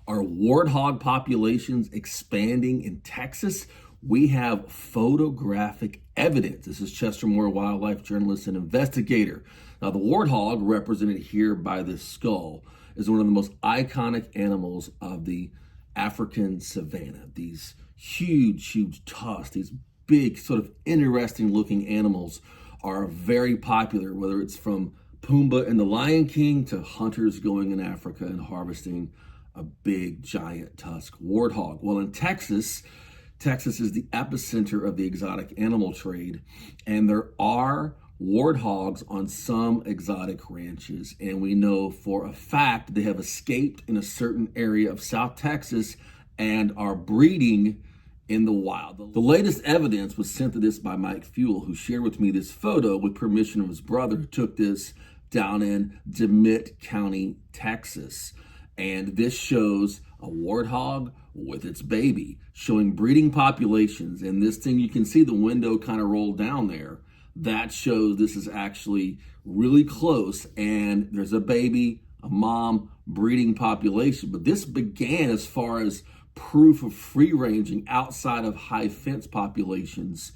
Are warthog populations expanding in Texas? We have photographic evidence. This is Chester Moore, wildlife journalist and investigator. Now, the warthog, represented here by this skull, is one of the most iconic animals of the African savanna. These huge tusks, these big, sort of interesting looking animals are very popular, whether it's from Pumbaa and the Lion King to hunters going in Africa and harvesting a big, giant tusk warthog. Well, in Texas is the epicenter of the exotic animal trade, and there are warthogs on some exotic ranches, and we know for a fact they have escaped in a certain area of South Texas and are breeding in the wild. The latest evidence was sent to this by Mike Fuel, who shared with me this photo with permission of his brother, who took this down in DeMitt County, Texas. And this shows a warthog with its baby, showing breeding populations. And this thing, you can see the window kind of rolled down there. That shows this is actually really close, and there's a baby, a mom, breeding population. But this began as far as proof of free ranging outside of high fence populations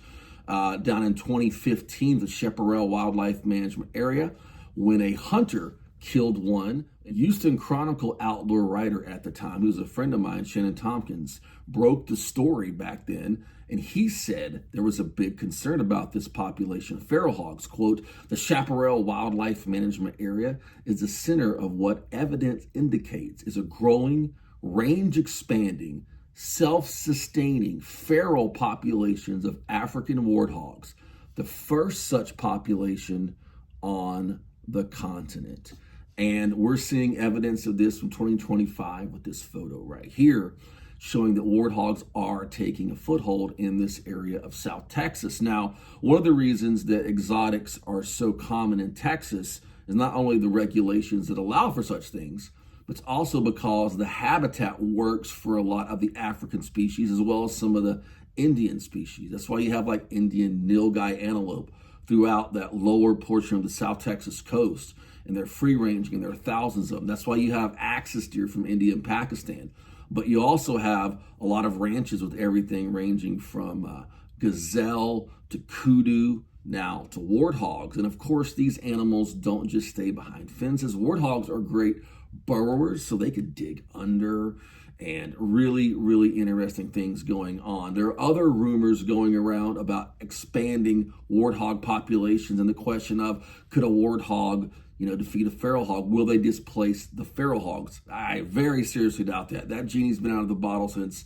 down in 2015, the Chaparral Wildlife Management Area, when a hunter killed one. A Houston Chronicle outdoor writer at the time, who was a friend of mine, Shannon Tompkins, broke the story back then, and he said there was a big concern about this population of feral hogs. Quote, "The Chaparral Wildlife Management Area is the center of what evidence indicates is a growing, range-expanding, self-sustaining feral populations of African warthogs, the first such population on the continent." And we're seeing evidence of this from 2025 with this photo right here, showing that warthogs are taking a foothold in this area of South Texas. Now, one of the reasons that exotics are so common in Texas is not only the regulations that allow for such things, but it's also because the habitat works for a lot of the African species as well as some of the Indian species. That's why you have like Indian nilgai antelope throughout that lower portion of the South Texas coast, and they're free ranging, and there are thousands of them. That's why you have axis deer from India and Pakistan. But you also have a lot of ranches with everything ranging from gazelle to kudu, now to warthogs. And of course, these animals don't just stay behind fences. Warthogs are great burrowers, so they could dig under, and really interesting things going on. There are other rumors going around about expanding warthog populations, and the question of, could a warthog defeat a feral hog? Will they displace the feral hogs? I very seriously doubt that. That genie's been out of the bottle since,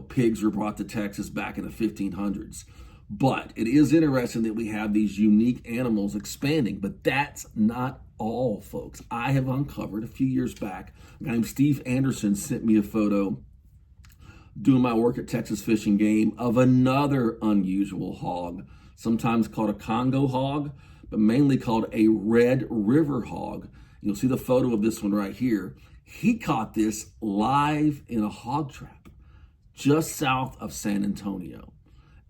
pigs were brought to Texas back in the 1500s. But it is interesting that we have these unique animals expanding, but that's not all, folks. I have uncovered a few years back, a guy named Steve Anderson sent me a photo doing my work at Texas Fish and Game of another unusual hog, sometimes called a Congo hog, but mainly called a Red River hog. You'll see the photo of this one right here. He caught this live in a hog trap just south of San Antonio.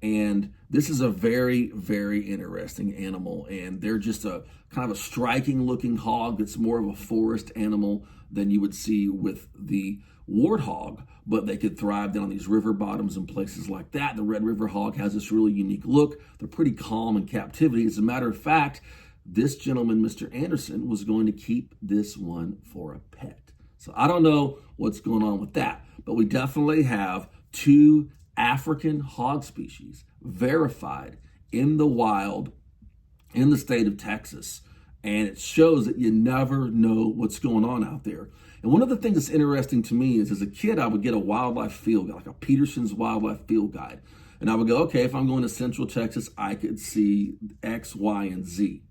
And this is a very interesting animal, and they're just a kind of a striking looking hog that's more of a forest animal than you would see with the warthog, but they could thrive down these river bottoms and places like that. The Red River hog has this really unique look. They're pretty calm in captivity. As a matter of fact, this gentleman, Mr. Anderson, was going to keep this one for a pet. So I don't know what's going on with that, but we definitely have two African hog species verified in the wild in the state of Texas. And it shows that you never know what's going on out there. And one of the things that's interesting to me is, as a kid, I would get a wildlife field guide, like a Peterson's wildlife field guide. And I would go, okay, if I'm going to Central Texas, I could see X, Y, and Z.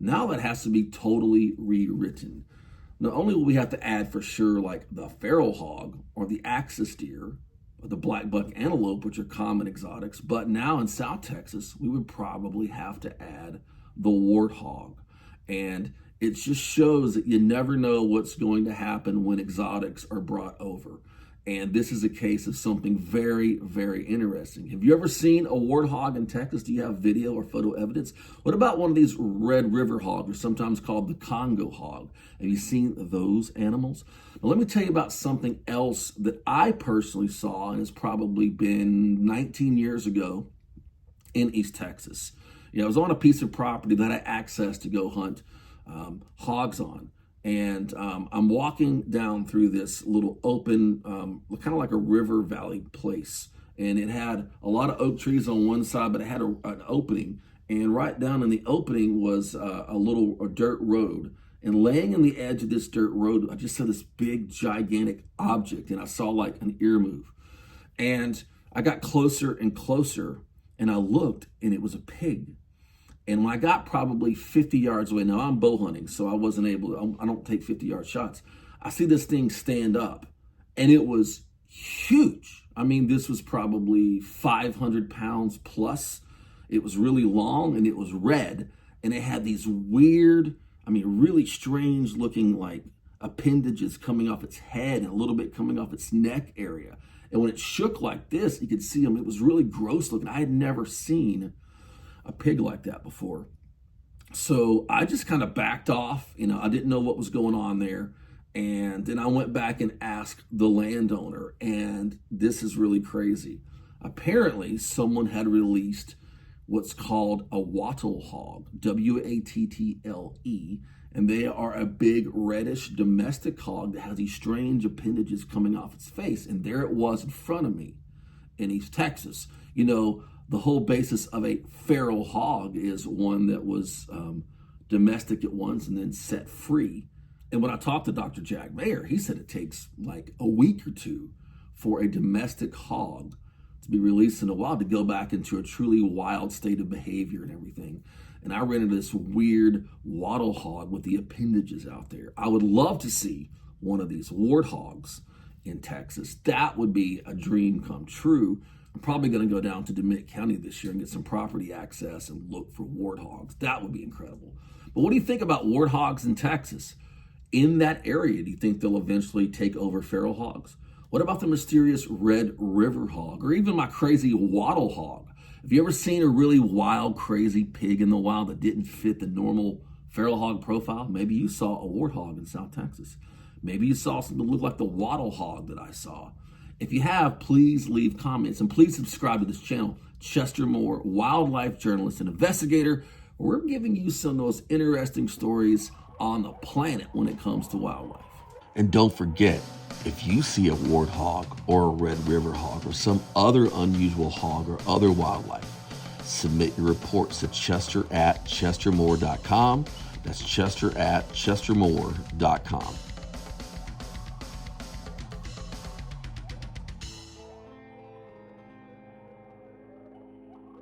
Now that has to be totally rewritten. Not only will we have to add for sure like the feral hog or the axis deer, the black buck antelope, which are common exotics, but now in South Texas, we would probably have to add the warthog. And it just shows that you never know what's going to happen when exotics are brought over. And this is a case of something very, very interesting. Have you ever seen a warthog in Texas? Do you have video or photo evidence? What about one of these Red River Hogs, or sometimes called the Congo Hog? Have you seen those animals? Now, let me tell you about something else that I personally saw, and it's probably been 19 years ago in East Texas. I was on a piece of property that I accessed to go hunt hogs on. And I'm walking down through this little open, kind of like a river valley place. And it had a lot of oak trees on one side, but it had an opening. And right down in the opening was a dirt road. And laying in the edge of this dirt road, I just saw this big, gigantic object. And I saw like an ear move. And I got closer and closer, and I looked, and it was a pig. And when I got probably 50 yards away, now I'm bow hunting, so I wasn't able, I don't take 50-yard shots. I see this thing stand up, and it was huge. I mean, this was probably 500 pounds plus. It was really long, and it was red, and it had these weird, really strange looking like appendages coming off its head and a little bit coming off its neck area. And when it shook like this, you could see them. It was really gross looking. I had never seen a pig like that before. So I just kind of backed off. I didn't know what was going on there. And then I went back and asked the landowner, and this is really crazy. Apparently, someone had released what's called a wattle hog, W-A-T-T-L-E, and they are a big reddish domestic hog that has these strange appendages coming off its face. And there it was in front of me in East Texas. The whole basis of a feral hog is one that was domestic at once and then set free. And when I talked to Dr. Jack Mayer, he said it takes like a week or two for a domestic hog to be released in the wild to go back into a truly wild state of behavior and everything. And I ran into this weird wattle hog with the appendages out there. I would love to see one of these warthogs in Texas. That would be a dream come true. I'm probably going to go down to DeWitt County this year and get some property access and look for warthogs. That would be incredible. But what do you think about warthogs in Texas? In that area, do you think they'll eventually take over feral hogs? What about the mysterious Red River Hog, or even my crazy wattle hog? Have you ever seen a really wild, crazy pig in the wild that didn't fit the normal feral hog profile? Maybe you saw a warthog in South Texas. Maybe you saw something that looked like the wattle hog that I saw. If you have, please leave comments, and please subscribe to this channel, Chester Moore, wildlife journalist and investigator. We're giving you some of those interesting stories on the planet when it comes to wildlife. And don't forget, if you see a warthog or a Red River hog or some other unusual hog or other wildlife, submit your reports to Chester@chestermore.com. That's Chester@chestermore.com.